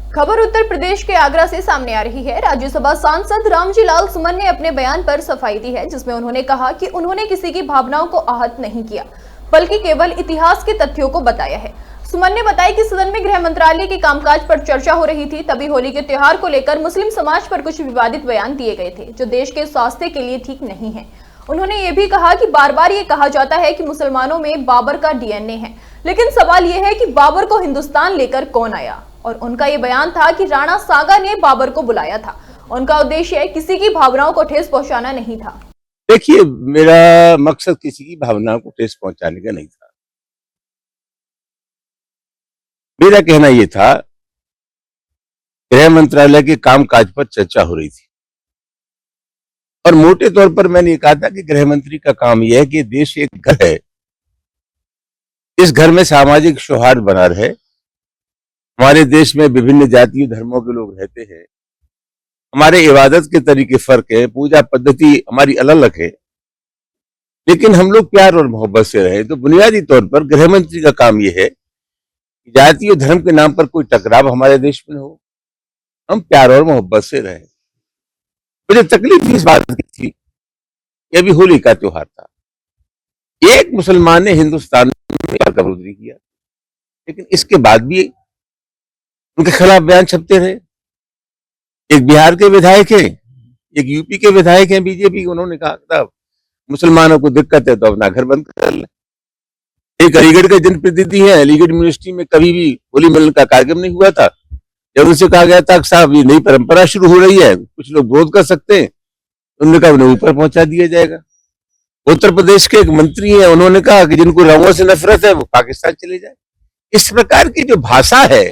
खबर उत्तर प्रदेश के आगरा से सामने आ रही है। राज्यसभा सांसद रामजी लाल सुमन ने अपने बयान पर सफाई दी है, जिसमें उन्होंने कहा कि उन्होंने किसी की भावनाओं को आहत नहीं किया, बल्कि केवल इतिहास के तथ्यों को बताया है। सुमन ने बताया कि सदन में गृह मंत्रालय के कामकाज पर चर्चा हो रही थी, तभी होली के त्योहार को लेकर मुस्लिम समाज पर कुछ विवादित बयान दिए गए थे, जो देश के स्वास्थ्य के लिए ठीक नहीं है। उन्होंने ये भी कहा कि बार बार ये कहा जाता है कि मुसलमानों में बाबर का डीएनए है, लेकिन सवाल ये है कि बाबर को हिंदुस्तान लेकर कौन आया। और उनका ये बयान था कि राणा सागा ने बाबर को बुलाया था। उनका उद्देश्य किसी की भावनाओं को ठेस पहुंचाना नहीं था। देखिए, मेरा मकसद किसी की भावनाओं को ठेस पहुंचाने का नहीं था। मेरा कहना यह था, गृह मंत्रालय के कामकाज पर चर्चा हो रही थी और मोटे तौर पर मैंने ये कहा था कि गृह मंत्री का काम यह है कि देश एक घर है, इस घर में सामाजिक सौहार्द बना रहे। हमारे देश में विभिन्न जातियों धर्मों के लोग रहते हैं, हमारे इबादत के तरीके फर्क है, पूजा पद्धति हमारी अलग अलग है, लेकिन हम लोग प्यार और मोहब्बत से रहे। तो बुनियादी तौर पर गृह मंत्री का काम यह है कि जाति और धर्म के नाम पर कोई टकराव हमारे देश में हो, हम प्यार और मोहब्बत से रहे। मुझे तकलीफ इस बात की थी कि अभी होली का त्योहार था, एक मुसलमान ने हिंदुस्तान में प्यार का विरोध नहीं किया, लेकिन इसके बाद भी उनके खिलाफ बयान छपते रहे। एक बिहार के विधायक है, एक यूपी के विधायक हैं बीजेपी, उन्होंने कहा था मुसलमानों को दिक्कत है तो अपना घर बंद कर ले। एक अलीगढ़ के जनप्रतिनिधि हैं, अलीगढ़ यूनिवर्सिटी में कभी भी होली मिलन का कार्यक्रम नहीं हुआ था। जब उनसे कहा गया था कि साहब ये नई परंपरा शुरू हो रही है, कुछ लोग विरोध कर सकते हैं, उन्होंने कहा उन्हें ऊपर पहुंचा दिया जाएगा। उत्तर प्रदेश के एक मंत्री हैं, उन्होंने कहा कि जिनको रंगों से नफरत है वो पाकिस्तान चले जाए। इस प्रकार की जो भाषा है